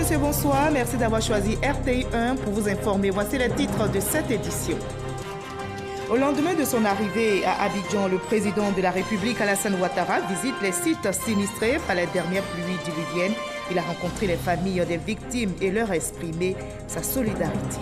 messieurs, bonsoir. Merci d'avoir choisi RTI1 pour vous informer. Voici les titres de cette édition. Au lendemain de son arrivée à Abidjan, le président de la République, Alassane Ouattara, visite les sites sinistrés par les dernières pluies diluviennes. Il a rencontré les familles des victimes et leur a exprimé sa solidarité.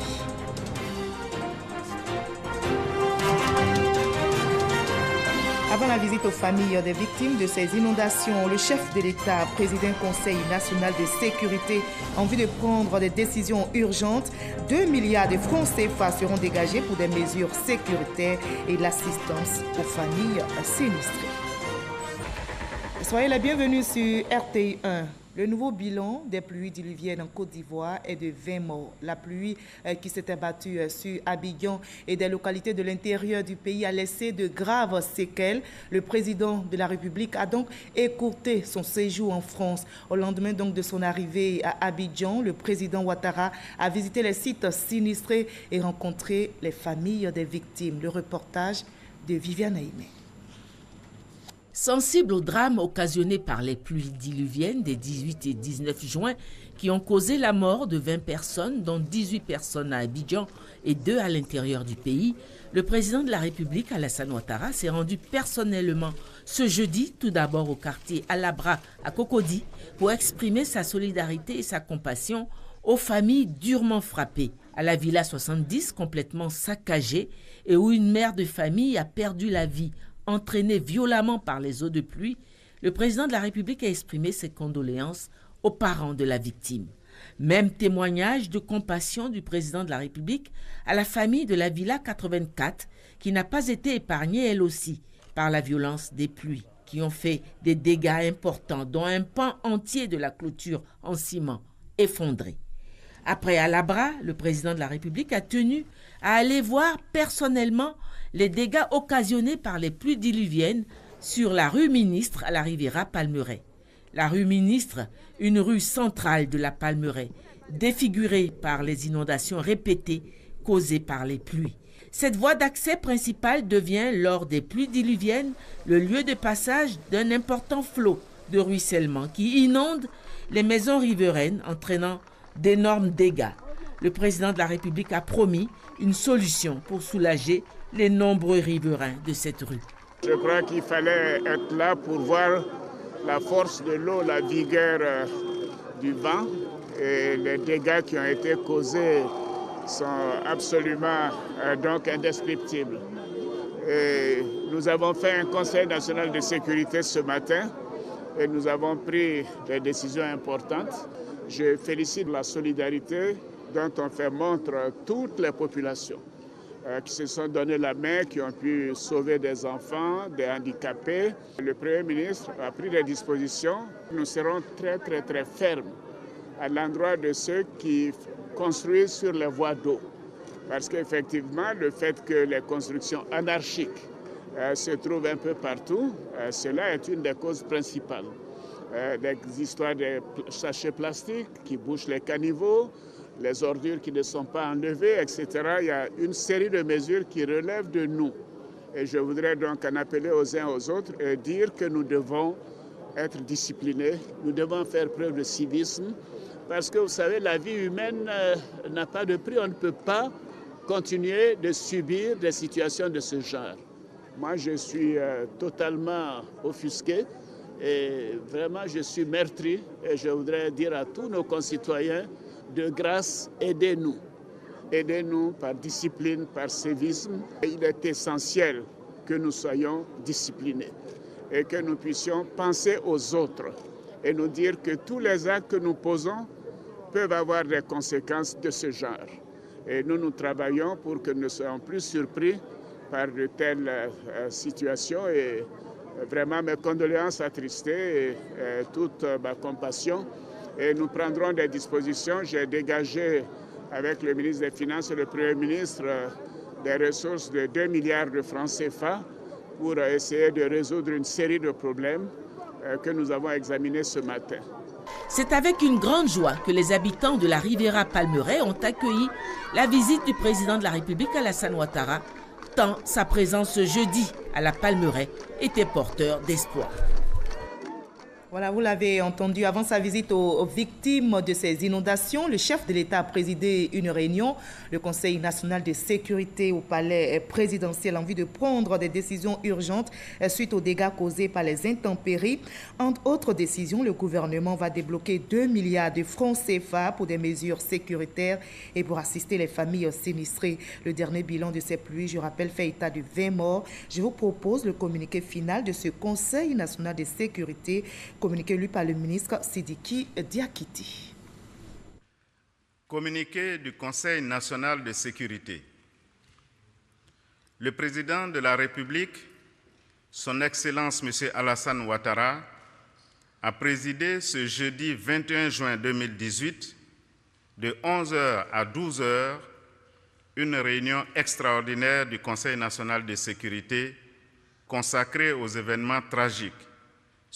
Avant la visite aux familles des victimes de ces inondations, le chef de l'État a présidé un conseil national de sécurité en vue de prendre des décisions urgentes. 2 milliards de francs CFA seront dégagés pour des mesures sécuritaires et l'assistance aux familles sinistrées. Soyez les bienvenus sur RTI1. Le nouveau bilan des pluies diluviennes en Côte d'Ivoire est de 20 morts. La pluie qui s'est abattue sur Abidjan et des localités de l'intérieur du pays a laissé de graves séquelles. Le président de la République a donc écourté son séjour en France. Au lendemain donc de son arrivée à Abidjan, le président Ouattara a visité les sites sinistrés et rencontré les familles des victimes. Le reportage de Viviane Aimé. Sensible au drame occasionné par les pluies diluviennes des 18 et 19 juin qui ont causé la mort de 20 personnes, dont 18 personnes à Abidjan et 2 à l'intérieur du pays, le président de la République, Alassane Ouattara, s'est rendu personnellement ce jeudi, tout d'abord au quartier Alabra à Cocody, pour exprimer sa solidarité et sa compassion aux familles durement frappées. À la Villa 70, complètement saccagée, et où une mère de famille a perdu la vie, entraîné violemment par les eaux de pluie, le président de la République a exprimé ses condoléances aux parents de la victime. Même témoignage de compassion du président de la République à la famille de la Villa 84, qui n'a pas été épargnée elle aussi par la violence des pluies, qui ont fait des dégâts importants, dont un pan entier de la clôture en ciment effondré. Après Alabra, le président de la République a tenu à aller voir personnellement les dégâts occasionnés par les pluies diluviennes sur la rue Ministre à la Riviera Palmeraie. La rue Ministre, une rue centrale de la Palmeraie, défigurée par les inondations répétées causées par les pluies. Cette voie d'accès principale devient, lors des pluies diluviennes, le lieu de passage d'un important flot de ruissellement qui inonde les maisons riveraines, entraînant d'énormes dégâts. Le président de la République a promis une solution pour soulager les nombreux riverains de cette rue. Je crois qu'il fallait être là pour voir la force de l'eau, la vigueur du vent et les dégâts qui ont été causés sont absolument donc indescriptibles. Et nous avons fait un conseil national de sécurité ce matin et nous avons pris des décisions importantes. Je félicite la solidarité dont ont fait montre toutes les populations qui se sont donné la main, qui ont pu sauver des enfants, des handicapés. Le Premier ministre a pris des dispositions. Nous serons très fermes à l'endroit de ceux qui construisent sur les voies d'eau. Parce qu'effectivement, le fait que les constructions anarchiques se trouvent un peu partout, cela est une des causes principales. Des histoires de sachets plastiques qui bouchent les caniveaux, les ordures qui ne sont pas enlevées, etc. Il y a une série de mesures qui relèvent de nous. Et je voudrais donc en appeler aux uns aux autres et dire que nous devons être disciplinés, nous devons faire preuve de civisme, parce que vous savez, la vie humaine n'a pas de prix. On ne peut pas continuer de subir des situations de ce genre. Moi, je suis totalement offusqué et vraiment, je suis meurtri et je voudrais dire à tous nos concitoyens, de grâce, aidez-nous. Aidez-nous par discipline, par sévisme. Il est essentiel que nous soyons disciplinés et que nous puissions penser aux autres et nous dire que tous les actes que nous posons peuvent avoir des conséquences de ce genre. Et nous travaillons pour que nous ne soyons plus surpris par de telles situations. Et vraiment, mes condoléances attristées et toute ma compassion. Et nous prendrons des dispositions. J'ai dégagé avec le ministre des Finances et le Premier ministre des ressources de 2 milliards de francs CFA pour essayer de résoudre une série de problèmes que nous avons examinés ce matin. C'est avec une grande joie que les habitants de la Riviera Palmeraie ont accueilli la visite du président de la République, Alassane Ouattara, tant sa présence ce jeudi à la Palmeraie était porteur d'espoir. Voilà, vous l'avez entendu, avant sa visite aux victimes de ces inondations, le chef de l'État a présidé une réunion, le Conseil national de sécurité au palais présidentiel en vue de prendre des décisions urgentes suite aux dégâts causés par les intempéries. Entre autres décisions, le gouvernement va débloquer 2 milliards de francs CFA pour des mesures sécuritaires et pour assister les familles sinistrées. Le dernier bilan de ces pluies, je rappelle, fait état de 20 morts. Je vous propose le communiqué final de ce Conseil national de sécurité, communiqué lu par le ministre Sidiki Diakité. Communiqué du Conseil national de sécurité. Le président de la République, son Excellence M. Alassane Ouattara, a présidé ce jeudi 21 juin 2018, de 11h à 12h, une réunion extraordinaire du Conseil national de sécurité consacrée aux événements tragiques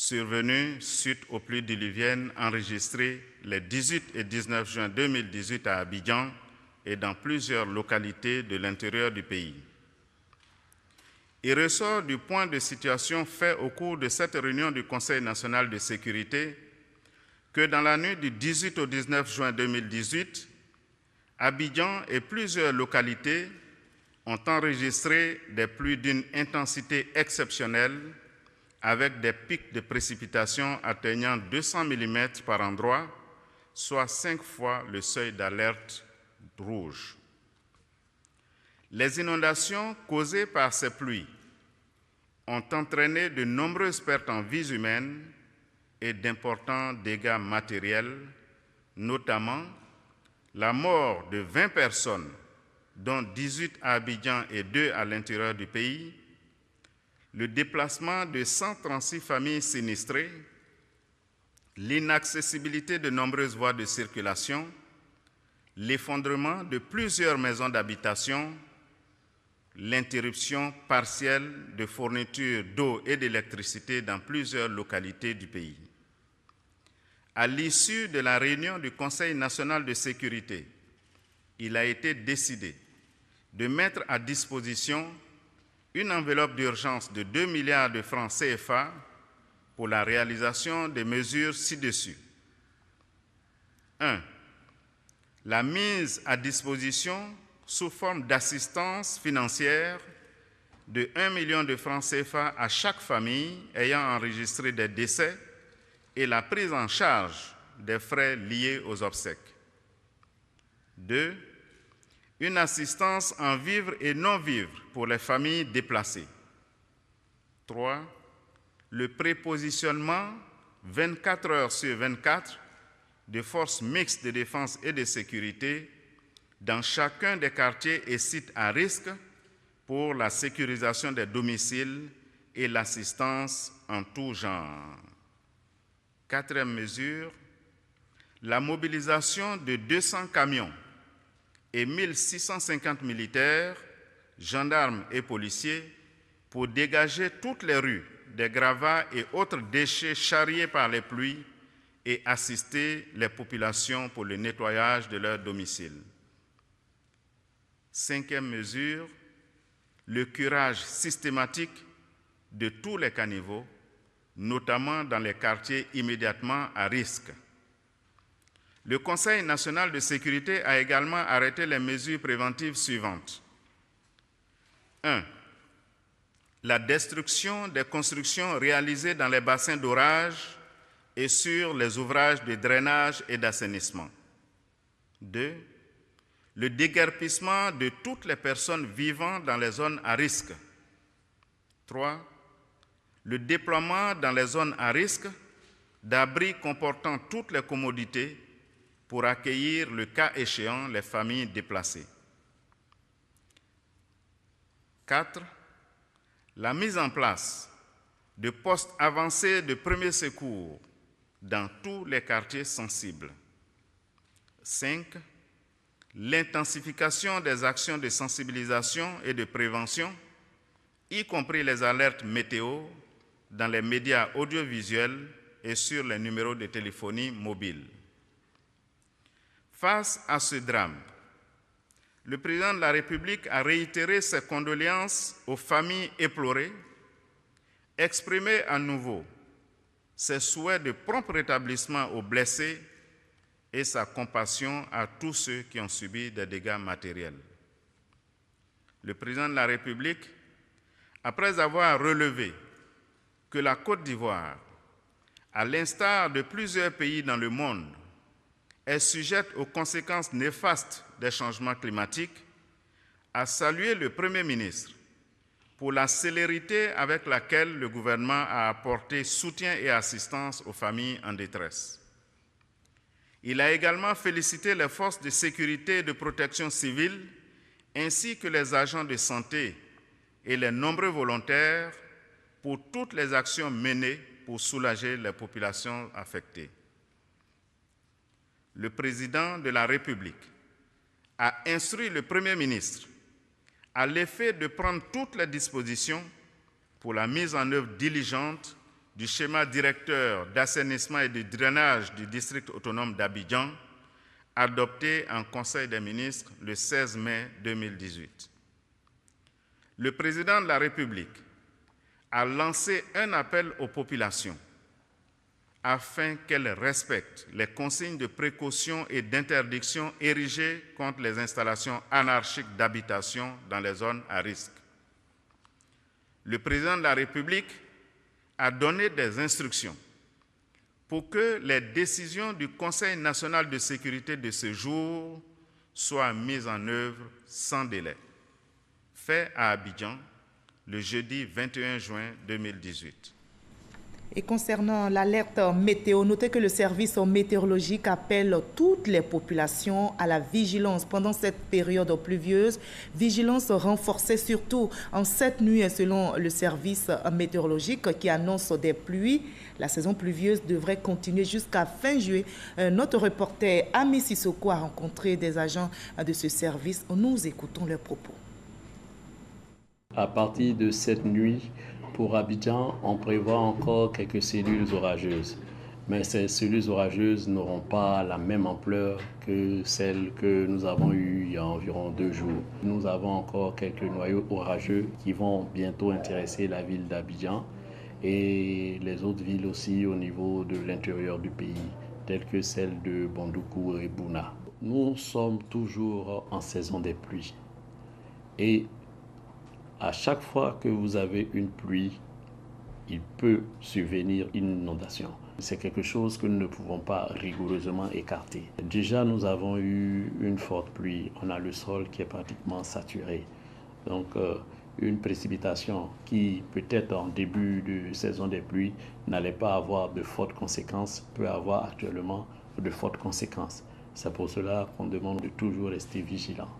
survenus suite aux pluies diluviennes enregistrées les 18 et 19 juin 2018 à Abidjan et dans plusieurs localités de l'intérieur du pays. Il ressort du point de situation fait au cours de cette réunion du Conseil national de sécurité que dans la nuit du 18 au 19 juin 2018, Abidjan et plusieurs localités ont enregistré des pluies d'une intensité exceptionnelle avec des pics de précipitations atteignant 200 mm par endroit, soit 5 fois le seuil d'alerte rouge. Les inondations causées par ces pluies ont entraîné de nombreuses pertes en vies humaines et d'importants dégâts matériels, notamment la mort de 20 personnes, dont 18 à Abidjan et 2 à l'intérieur du pays, le déplacement de 136 familles sinistrées, l'inaccessibilité de nombreuses voies de circulation, l'effondrement de plusieurs maisons d'habitation, l'interruption partielle de fourniture d'eau et d'électricité dans plusieurs localités du pays. À l'issue de la réunion du Conseil national de sécurité, il a été décidé de mettre à disposition une enveloppe d'urgence de 2 milliards de francs CFA pour la réalisation des mesures ci-dessus. 1. La mise à disposition sous forme d'assistance financière de 1 million de francs CFA à chaque famille ayant enregistré des décès et la prise en charge des frais liés aux obsèques. 2. Une assistance en vivres et non-vivres pour les familles déplacées. 3. Le prépositionnement 24 heures sur 24 de forces mixtes de défense et de sécurité dans chacun des quartiers et sites à risque pour la sécurisation des domiciles et l'assistance en tout genre. 4e mesure, la mobilisation de 200 camions et 1650 militaires, gendarmes et policiers pour dégager toutes les rues des gravats et autres déchets charriés par les pluies et assister les populations pour le nettoyage de leurs domiciles. 5e mesure, le curage systématique de tous les caniveaux, notamment dans les quartiers immédiatement à risque. Le Conseil national de sécurité a également arrêté les mesures préventives suivantes. 1. La destruction des constructions réalisées dans les bassins d'orage et sur les ouvrages de drainage et d'assainissement. 2. Le déguerpissement de toutes les personnes vivant dans les zones à risque. 3. Le déploiement dans les zones à risque d'abris comportant toutes les commodités pour accueillir, le cas échéant, les familles déplacées. 4. La mise en place de postes avancés de premiers secours dans tous les quartiers sensibles. 5. L'intensification des actions de sensibilisation et de prévention, y compris les alertes météo dans les médias audiovisuels et sur les numéros de téléphonie mobile. Face à ce drame, le président de la République a réitéré ses condoléances aux familles éplorées, exprimé à nouveau ses souhaits de prompt rétablissement aux blessés et sa compassion à tous ceux qui ont subi des dégâts matériels. Le président de la République, après avoir relevé que la Côte d'Ivoire, à l'instar de plusieurs pays dans le monde, est sujette aux conséquences néfastes des changements climatiques, a salué le Premier ministre pour la célérité avec laquelle le gouvernement a apporté soutien et assistance aux familles en détresse. Il a également félicité les forces de sécurité et de protection civile, ainsi que les agents de santé et les nombreux volontaires pour toutes les actions menées pour soulager les populations affectées. Le président de la République a instruit le Premier ministre à l'effet de prendre toutes les dispositions pour la mise en œuvre diligente du schéma directeur d'assainissement et de drainage du district autonome d'Abidjan, adopté en Conseil des ministres le 16 mai 2018. Le président de la République a lancé un appel aux populations afin qu'elles respectent les consignes de précaution et d'interdiction érigées contre les installations anarchiques d'habitation dans les zones à risque. Le président de la République a donné des instructions pour que les décisions du Conseil national de sécurité de ce jour soient mises en œuvre sans délai. Fait à Abidjan, le jeudi 21 juin 2018. Et concernant l'alerte météo, notez que le service météorologique appelle toutes les populations à la vigilance pendant cette période pluvieuse. Vigilance renforcée surtout en cette nuit selon le service météorologique qui annonce des pluies. La saison pluvieuse devrait continuer jusqu'à fin juillet. Notre reporter Ami Sissoko a rencontré des agents de ce service. Nous écoutons leurs propos. À partir de cette nuit, pour Abidjan, on prévoit encore quelques cellules orageuses. Mais ces cellules orageuses n'auront pas la même ampleur que celles que nous avons eues il y a environ 2 jours. Nous avons encore quelques noyaux orageux qui vont bientôt intéresser la ville d'Abidjan et les autres villes aussi au niveau de l'intérieur du pays, telles que celles de Bondoukou et Bouna. Nous sommes toujours en saison des pluies. Et à chaque fois que vous avez une pluie, il peut survenir une inondation. C'est quelque chose que nous ne pouvons pas rigoureusement écarter. Déjà, nous avons eu une forte pluie. On a le sol qui est pratiquement saturé. Donc, une précipitation qui, peut-être en début de saison des pluies, n'allait pas avoir de fortes conséquences, peut avoir actuellement de fortes conséquences. C'est pour cela qu'on demande de toujours rester vigilant.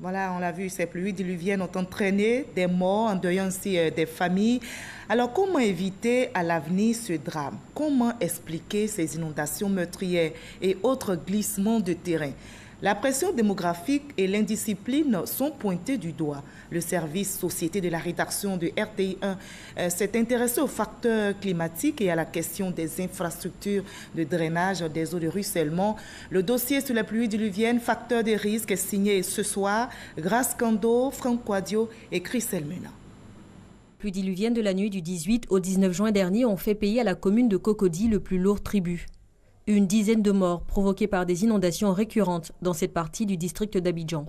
Voilà, on l'a vu, ces pluies diluviennes ont entraîné des morts, endeuillant aussi des familles. Alors, comment éviter à l'avenir ce drame? Comment expliquer ces inondations meurtrières et autres glissements de terrain? La pression démographique et l'indiscipline sont pointées du doigt. Le service Société de la rédaction de RTI 1 s'est intéressé aux facteurs climatiques et à la question des infrastructures de drainage des eaux de ruissellement. Le dossier sur les pluies diluviennes, facteur de risque, est signé ce soir Grace Kando, Franck Quadio et Chris Elmena. Les pluies diluviennes de la nuit du 18 au 19 juin dernier ont fait payer à la commune de Cocody le plus lourd tribut. Une dizaine de morts provoquées par des inondations récurrentes dans cette partie du district d'Abidjan.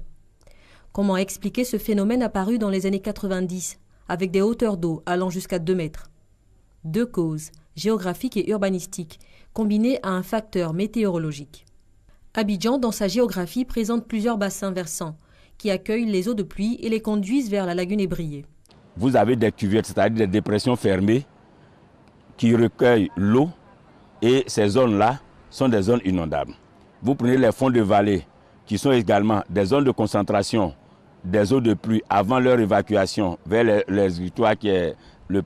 Comment expliquer ce phénomène apparu dans les années 90, avec des hauteurs d'eau allant jusqu'à 2 mètres? 2 causes, géographiques et urbanistiques, combinées à un facteur météorologique. Abidjan, dans sa géographie, présente plusieurs bassins versants qui accueillent les eaux de pluie et les conduisent vers la lagune ébriée. Vous avez des cuvettes, c'est-à-dire des dépressions fermées qui recueillent l'eau et ces zones-là sont des zones inondables. Vous prenez les fonds de vallée qui sont également des zones de concentration des eaux de pluie avant leur évacuation vers les territoires qui est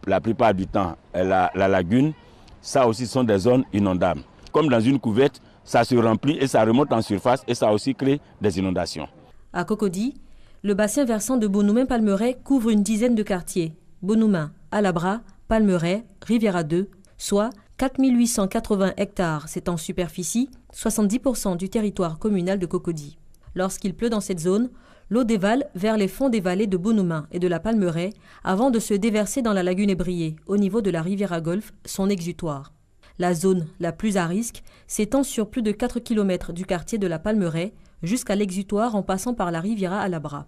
la plupart du temps la lagune. Ça aussi sont des zones inondables. Comme dans une couvette, ça se remplit et ça remonte en surface et ça aussi crée des inondations. À Cocody, le bassin versant de Bonoumin-Palmeraie couvre une dizaine de quartiers. Bonoumin, Alabra, Palmeraie, Riviera 2, soit 4 880 hectares, c'est en superficie 70% du territoire communal de Cocody. Lorsqu'il pleut dans cette zone, L'eau dévale vers les fonds des vallées de Bounoumin et de la Palmeraie avant de se déverser dans la lagune Ébrié, au niveau de la rivière à Golfe, son exutoire. La zone la plus à risque s'étend sur plus de 4 km du quartier de la Palmeraie jusqu'à l'exutoire en passant par la Riviera à Labra.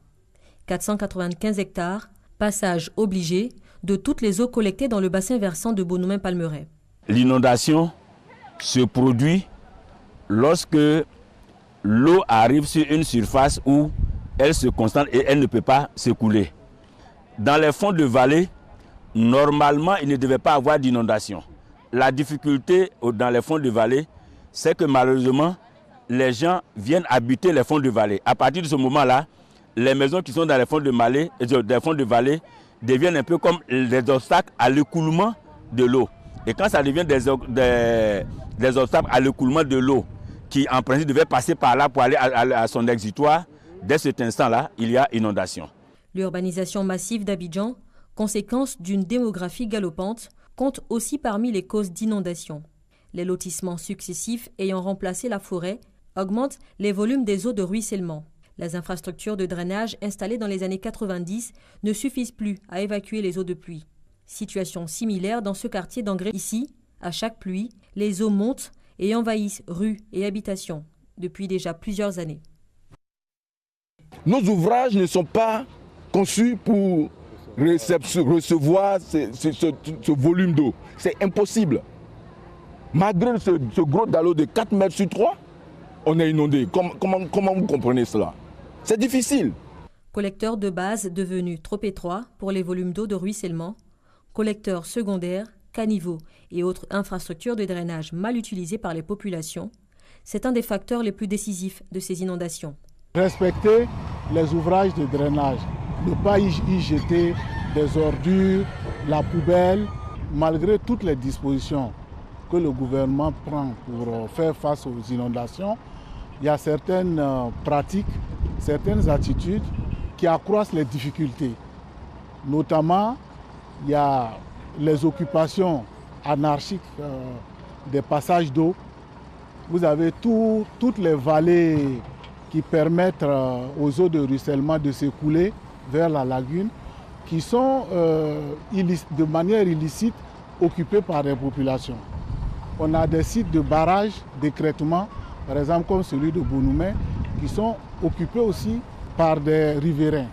495 hectares, passage obligé de toutes les eaux collectées dans le bassin versant de Bounoumin-Palmeraie. L'inondation se produit lorsque l'eau arrive sur une surface où elle se concentre et elle ne peut pas s'écouler. Dans les fonds de vallée, normalement, il ne devait pas avoir d'inondation. La difficulté dans les fonds de vallée, c'est que malheureusement, les gens viennent habiter les fonds de vallée. À partir de ce moment-là, les maisons qui sont dans les fonds de vallée deviennent un peu comme des obstacles à l'écoulement de l'eau. Et quand ça devient des obstacles à l'écoulement de l'eau, qui en principe devait passer par là pour aller à son exutoire, dès cet instant-là, il y a inondation. L'urbanisation massive d'Abidjan, conséquence d'une démographie galopante, compte aussi parmi les causes d'inondation. Les lotissements successifs ayant remplacé la forêt augmentent les volumes des eaux de ruissellement. Les infrastructures de drainage installées dans les années 90 ne suffisent plus à évacuer les eaux de pluie. Situation similaire dans ce quartier d'Angré. Ici, à chaque pluie, les eaux montent et envahissent rues et habitations depuis déjà plusieurs années. Nos ouvrages ne sont pas conçus pour recevoir ce volume d'eau. C'est impossible. Malgré ce gros dallot de 4 mètres sur 3, on est inondé. Comment vous comprenez cela? C'est difficile. Collecteur de base devenu trop étroit pour les volumes d'eau de ruissellement, collecteurs secondaires, caniveaux et autres infrastructures de drainage mal utilisées par les populations, c'est un des facteurs les plus décisifs de ces inondations. Respecter les ouvrages de drainage, ne pas y jeter des ordures, la poubelle, malgré toutes les dispositions que le gouvernement prend pour faire face aux inondations, il y a certaines pratiques, certaines attitudes qui accroissent les difficultés. Notamment, il y a les occupations anarchiques des passages d'eau. Vous avez toutes les vallées qui permettent aux eaux de ruissellement de s'écouler vers la lagune, qui sont de manière illicite occupées par les populations. On a des sites de barrage, d'écrêtement, par exemple comme celui de Bounoumin, qui sont occupés aussi par des riverains.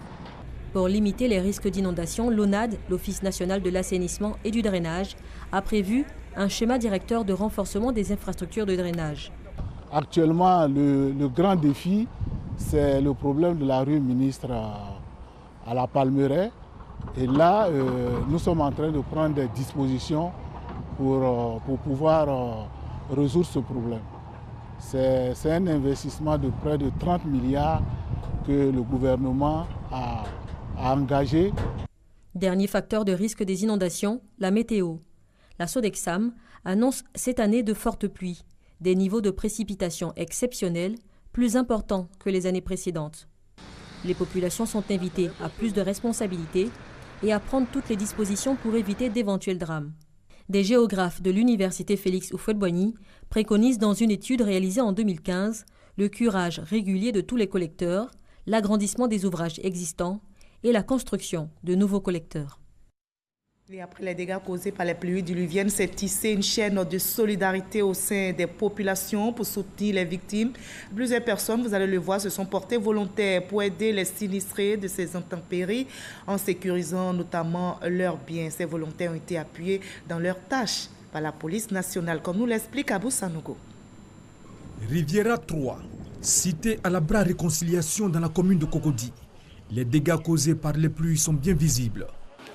Pour limiter les risques d'inondation, l'ONAD, l'Office national de l'assainissement et du drainage, a prévu un schéma directeur de renforcement des infrastructures de drainage. Actuellement, le grand défi, c'est le problème de la rue Ministre à la Palmeraie. Et là, nous sommes en train de prendre des dispositions pour pouvoir résoudre ce problème. C'est un investissement de près de 30 milliards que le gouvernement a engagé. Dernier facteur de risque des inondations, la météo. La Sodexam annonce cette année de fortes pluies, des niveaux de précipitations exceptionnels, plus importants que les années précédentes. Les populations sont invitées à plus de responsabilités et à prendre toutes les dispositions pour éviter d'éventuels drames. Des géographes de l'université Félix Houphouët-Boigny préconisent dans une étude réalisée en 2015 le curage régulier de tous les collecteurs, l'agrandissement des ouvrages existants et la construction de nouveaux collecteurs. Et après les dégâts causés par les pluies diluviennes, s'est tissée une chaîne de solidarité au sein des populations pour soutenir les victimes. Plusieurs personnes, vous allez le voir, se sont portées volontaires pour aider les sinistrés de ces intempéries en sécurisant notamment leurs biens. Ces volontaires ont été appuyés dans leurs tâches par la police nationale, comme nous l'explique Abou Sanogo. Riviera 3, cité à la bras réconciliation dans la commune de Cocody. Les dégâts causés par les pluies sont bien visibles.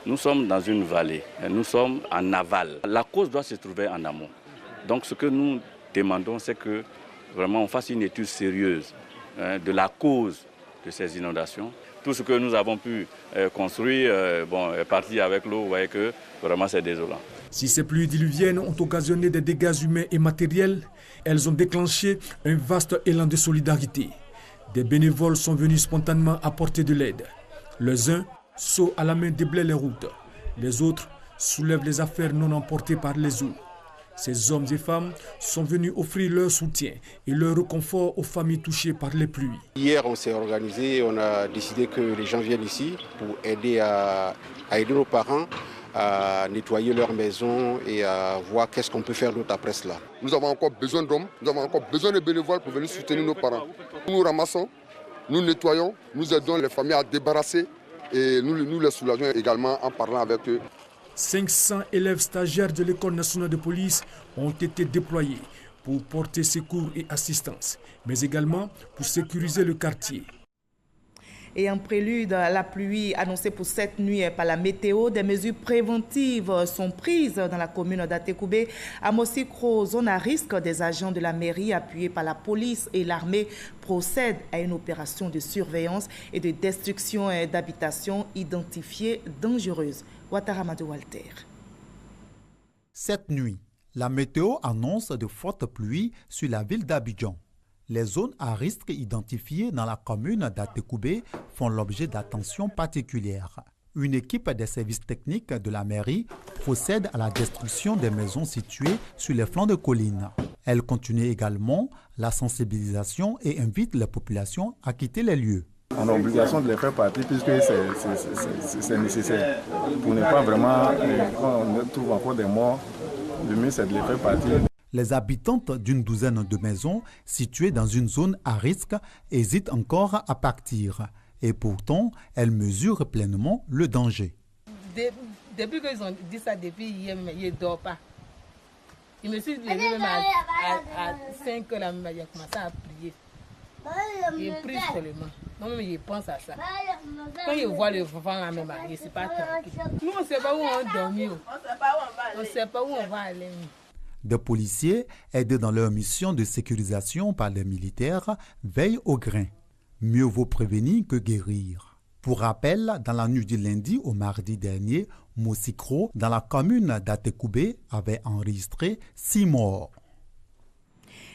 Nous sommes dans une vallée, nous sommes en aval. La cause doit se trouver en amont. Donc ce que nous demandons, c'est que vraiment on fasse une étude sérieuse de la cause de ces inondations. Tout ce que nous avons pu construire est parti avec l'eau, vous voyez que vraiment c'est désolant. Si ces pluies diluviennes ont occasionné des dégâts humains et matériels, elles ont déclenché un vaste élan de solidarité. Des bénévoles sont venus spontanément apporter de l'aide. Les uns sautent à la main déblaient les routes. Les autres soulèvent les affaires non emportées par les eaux. Ces hommes et femmes sont venus offrir leur soutien et leur réconfort aux familles touchées par les pluies. Hier, on s'est organisé, on a décidé que les gens viennent ici pour aider à aider nos parents à nettoyer leur maison et à voir qu'est-ce qu'on peut faire d'autre après cela. Nous avons encore besoin d'hommes, nous avons encore besoin de bénévoles pour venir soutenir nos parents. Nous ramassons, nous nettoyons, nous aidons les familles à débarrasser et nous les soulageons également en parlant avec eux. 500 élèves stagiaires de l'École nationale de police ont été déployés pour porter secours et assistance, mais également pour sécuriser le quartier. Et en prélude à la pluie annoncée pour cette nuit par la météo, des mesures préventives sont prises dans la commune d'Atekoubé. À Mosikro, zone à risque, des agents de la mairie appuyés par la police et l'armée procèdent à une opération de surveillance et de destruction d'habitations identifiées dangereuses. Ouattaramadou Walter. Cette nuit, la météo annonce de fortes pluies sur la ville d'Abidjan. Les zones à risque identifiées dans la commune d'Atekoubé font l'objet d'attention particulière. Une équipe des services techniques de la mairie procède à la destruction des maisons situées sur les flancs de collines. Elle continue également la sensibilisation et invite les populations à quitter les lieux. On a l'obligation de les faire partir puisque c'est nécessaire. Pour ne pas vraiment, quand on trouve encore des morts, le mieux c'est de les faire partir. Les habitantes d'une douzaine de maisons situées dans une zone à risque hésitent encore à partir. Et pourtant, elles mesurent pleinement le danger. Depuis qu'ils ont dit ça, depuis hier, je ne dors pas. Je me suis levé même à 5 heures, j'ai commencé à prier. Je prie seulement. Moi-même, je pense à ça. Quand je vois le vent là même, je ne suis pas tranquille. Nous, on ne sait pas où on dormit. On ne sait pas où on va aller. Des policiers, aidés dans leur mission de sécurisation par les militaires, veillent au grain. Mieux vaut prévenir que guérir. Pour rappel, dans la nuit du lundi au mardi dernier, Mosikro, dans la commune d'Atekoubé, avait enregistré 6 morts.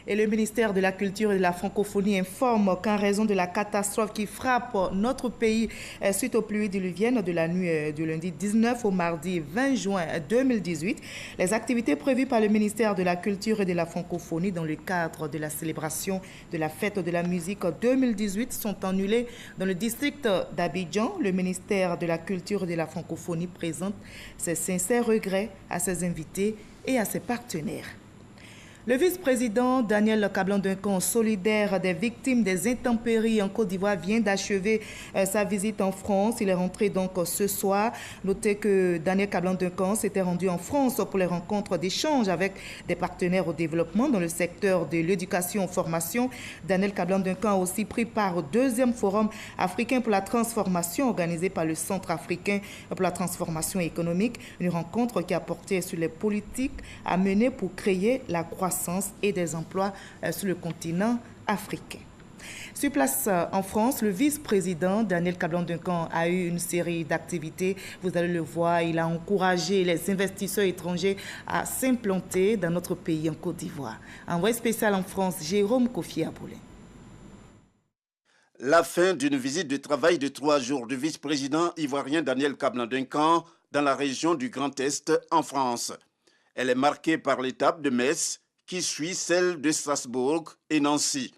Et le ministère de la Culture et de la Francophonie informe qu'en raison de la catastrophe qui frappe notre pays suite aux pluies diluviennes de la nuit du lundi 19 au mardi 20 juin 2018, les activités prévues par le ministère de la Culture et de la Francophonie dans le cadre de la célébration de la fête de la musique 2018 sont annulées dans le district d'Abidjan. Le ministère de la Culture et de la Francophonie présente ses sincères regrets à ses invités et à ses partenaires. Le vice-président Daniel Kablan-Duncan, solidaire des victimes des intempéries en Côte d'Ivoire, vient d'achever sa visite en France. Il est rentré donc ce soir. Notez que Daniel Kablan-Duncan s'était rendu en France pour les rencontres d'échange avec des partenaires au développement dans le secteur de l'éducation-formation. Daniel Kablan-Duncan a aussi pris part au 2e forum africain pour la transformation organisé par le Centre africain pour la transformation économique. Une rencontre qui a porté sur les politiques à mener pour créer la croissance et des emplois sur le continent africain. Sur place en France, le vice-président Daniel Kablan-Duncan a eu une série d'activités. Vous allez le voir, il a encouragé les investisseurs étrangers à s'implanter dans notre pays en Côte d'Ivoire. Envoyé spécial en France, Jérôme Kofi Aboulin. La fin d'une visite de travail de 3 jours du vice-président ivoirien Daniel Kablan-Duncan dans la région du Grand Est en France. Elle est marquée par l'étape de Metz, qui suit celle de Strasbourg et Nancy.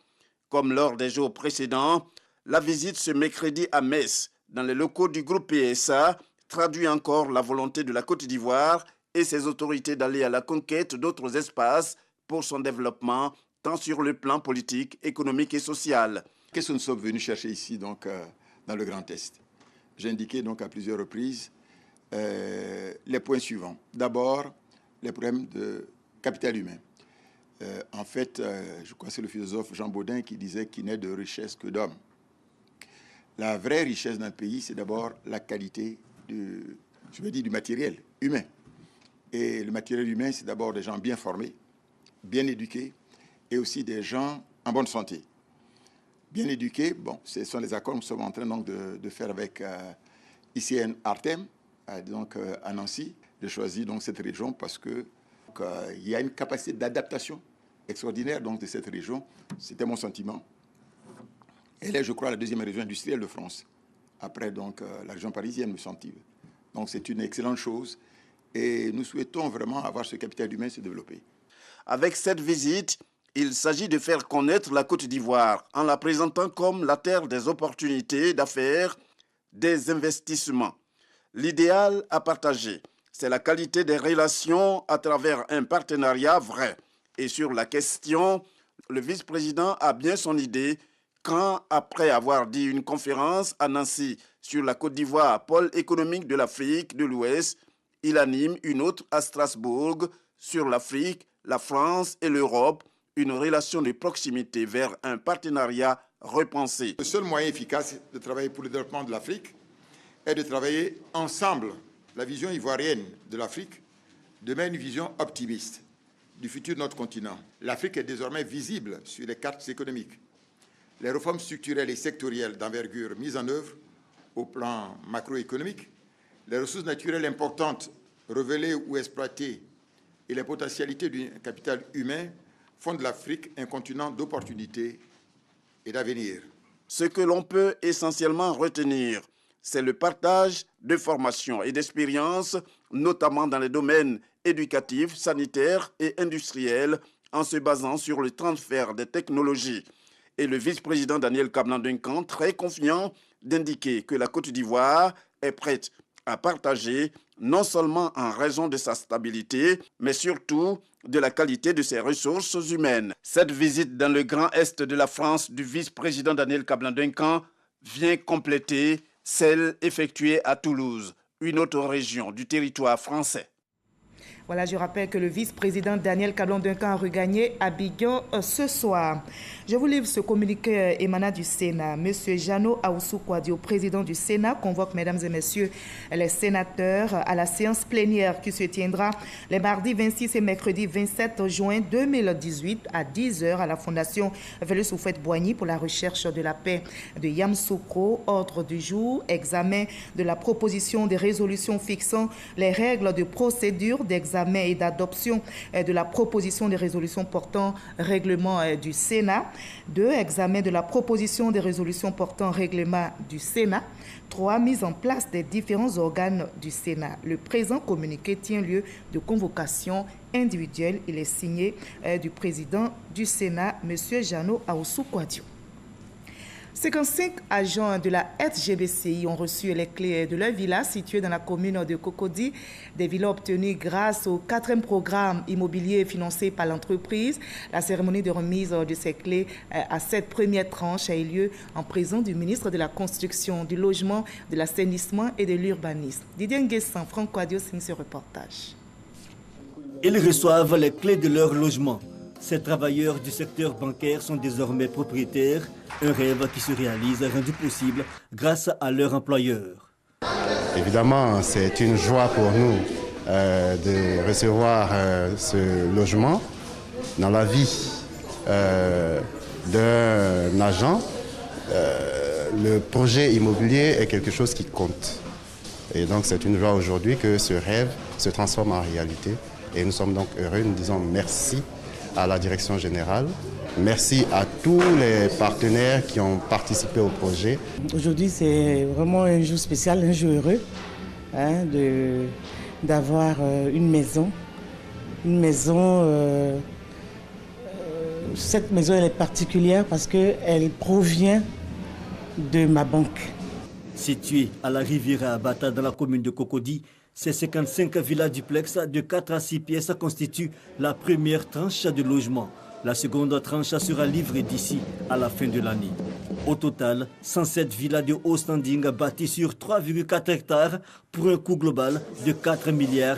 Comme lors des jours précédents, la visite ce mercredi à Metz, dans les locaux du groupe PSA, traduit encore la volonté de la Côte d'Ivoire et ses autorités d'aller à la conquête d'autres espaces pour son développement, tant sur le plan politique, économique et social. Qu'est-ce que nous sommes venus chercher ici, donc, dans le Grand Est? J'ai indiqué donc à plusieurs reprises les points suivants. D'abord, les problèmes de capital humain. En fait, je crois que c'est le philosophe Jean Baudin qui disait qu'il n'est de richesse que d'hommes. La vraie richesse d'un pays, c'est d'abord la qualité du matériel humain. Et le matériel humain, c'est d'abord des gens bien formés, bien éduqués, et aussi des gens en bonne santé. Bien éduqués, bon, ce sont les accords que nous sommes en train donc, de faire avec ICN Artem, donc à Nancy, de choisir donc cette région parce que il y a une capacité d'adaptation extraordinaire donc, de cette région. C'était mon sentiment. Elle est, je crois, la 2e région industrielle de France, après donc, la région parisienne, me semble-t-il. Donc c'est une excellente chose et nous souhaitons vraiment avoir ce capital humain se développer. Avec cette visite, il s'agit de faire connaître la Côte d'Ivoire en la présentant comme la terre des opportunités d'affaires, des investissements. L'idéal à partager, c'est la qualité des relations à travers un partenariat vrai. Et sur la question, le vice-président a bien son idée quand, après avoir dit une conférence à Nancy sur la Côte d'Ivoire, pôle économique de l'Afrique de l'Ouest, il anime une autre à Strasbourg sur l'Afrique, la France et l'Europe, une relation de proximité vers un partenariat repensé. Le seul moyen efficace de travailler pour le développement de l'Afrique est de travailler ensemble. La vision ivoirienne de l'Afrique demeure une vision optimiste du futur de notre continent. L'Afrique est désormais visible sur les cartes économiques. Les réformes structurelles et sectorielles d'envergure mises en œuvre au plan macroéconomique, les ressources naturelles importantes révélées ou exploitées et les potentialités du capital humain font de l'Afrique un continent d'opportunités et d'avenir. Ce que l'on peut essentiellement retenir, c'est le partage de formations et d'expériences, notamment dans les domaines éducatifs, sanitaires et industriels, en se basant sur le transfert des technologies. Et le vice-président Daniel Kablan-Duncan, très confiant, d'indiquer que la Côte d'Ivoire est prête à partager, non seulement en raison de sa stabilité, mais surtout de la qualité de ses ressources humaines. Cette visite dans le Grand Est de la France du vice-président Daniel Kablan-Duncan vient compléter celle effectuée à Toulouse, une autre région du territoire français. Voilà, je rappelle que le vice-président Daniel Kablan-Duncan a regagné Abidjan ce soir. Je vous livre ce communiqué émanant du Sénat. Monsieur Jeannot Ahoussou Kouadio, président du Sénat, convoque mesdames et messieurs les sénateurs à la séance plénière qui se tiendra les mardis 26 et mercredi 27 juin 2018 à 10h à la Fondation Vélus Houphouët-Boigny pour la recherche de la paix de Yamoussoukro. Ordre du jour, examen de la proposition de résolution fixant les règles de procédure d'examen et d'adoption de la proposition de résolution portant règlement du Sénat. 2. Examen de la proposition de résolution portant règlement du Sénat. 3. Mise en place des différents organes du Sénat. Le présent communiqué tient lieu de convocation individuelle. Il est signé du président du Sénat, M. Jeannot Ahoussou Kouadio. 55 agents de la SGBCI ont reçu les clés de leur villa située dans la commune de Cocody, des villas obtenues grâce au 4e programme immobilier financé par l'entreprise. La cérémonie de remise de ces clés à cette première tranche a eu lieu en présence du ministre de la Construction, du Logement, de l'Assainissement et de l'Urbanisme. Didier Nguessan, Franck Kouadio signe ce reportage. Ils reçoivent les clés de leur logement. Ces travailleurs du secteur bancaire sont désormais propriétaires, un rêve qui se réalise rendu possible grâce à leur employeur. Évidemment, c'est une joie pour nous de recevoir ce logement dans la vie d'un agent. Le projet immobilier est quelque chose qui compte. Et donc c'est une joie aujourd'hui que ce rêve se transforme en réalité. Et nous sommes donc heureux, nous disons merci à la direction générale. Merci à tous les partenaires qui ont participé au projet. Aujourd'hui, c'est vraiment un jour spécial, un jour heureux d'avoir une maison. Une maison, cette maison elle est particulière parce qu'elle provient de ma banque. Située à la rivière Abata dans la commune de Cocody, ces 55 villas duplex de 4 à 6 pièces constituent la première tranche de logement. La seconde tranche sera livrée d'ici à la fin de l'année. Au total, 107 villas de haut standing bâties sur 3,4 hectares pour un coût global de 4,7 milliards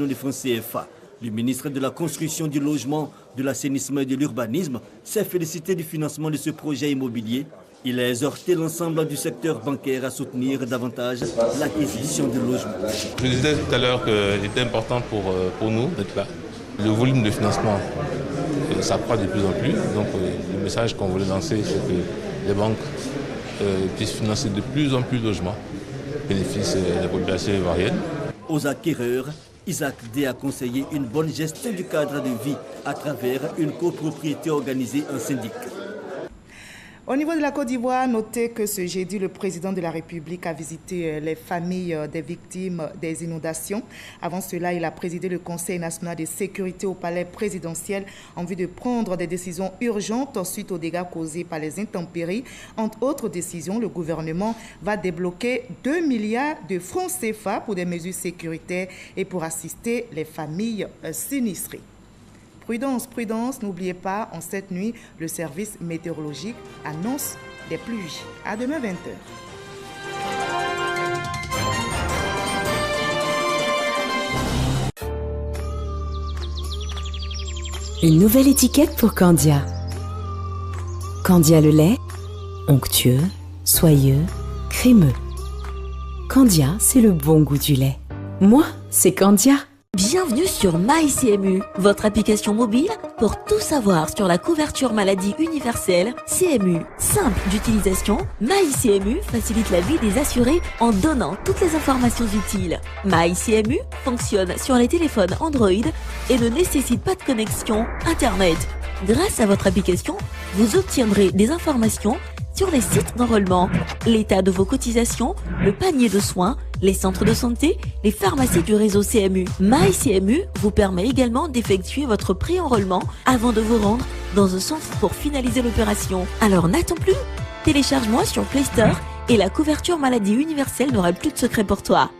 de francs CFA. Le ministre de la Construction, du Logement, de l'Assainissement et de l'Urbanisme s'est félicité du financement de ce projet immobilier. Il a exhorté l'ensemble du secteur bancaire à soutenir davantage l'acquisition de logements. Je disais tout à l'heure qu'il était important pour nous d'être là. Le volume de financement s'accroît de plus en plus. Donc le message qu'on voulait lancer, c'est que les banques puissent financer de plus en plus de logements, bénéfice de la population ivoirienne. Aux acquéreurs, Isaac D a conseillé une bonne gestion du cadre de vie à travers une copropriété organisée en syndic. Au niveau de la Côte d'Ivoire, notez que ce jeudi, le président de la République a visité les familles des victimes des inondations. Avant cela, il a présidé le Conseil national de sécurité au palais présidentiel en vue de prendre des décisions urgentes suite aux dégâts causés par les intempéries. Entre autres décisions, le gouvernement va débloquer 2 milliards de francs CFA pour des mesures sécuritaires et pour assister les familles sinistrées. Prudence, prudence, n'oubliez pas, en cette nuit, le service météorologique annonce des pluies. À demain 20h. Une nouvelle étiquette pour Candia. Candia le lait, onctueux, soyeux, crémeux. Candia, c'est le bon goût du lait. Moi, c'est Candia. Bienvenue sur MyCMU, votre application mobile pour tout savoir sur la couverture maladie universelle CMU. Simple d'utilisation, MyCMU facilite la vie des assurés en donnant toutes les informations utiles. MyCMU fonctionne sur les téléphones Android et ne nécessite pas de connexion Internet. Grâce à votre application, vous obtiendrez des informations sur les sites d'enrôlement, l'état de vos cotisations, le panier de soins, les centres de santé, les pharmacies du réseau CMU. MyCMU vous permet également d'effectuer votre pré-enrôlement avant de vous rendre dans un centre pour finaliser l'opération. Alors n'attends plus, télécharge-moi sur Play Store et la couverture maladie universelle n'aura plus de secret pour toi.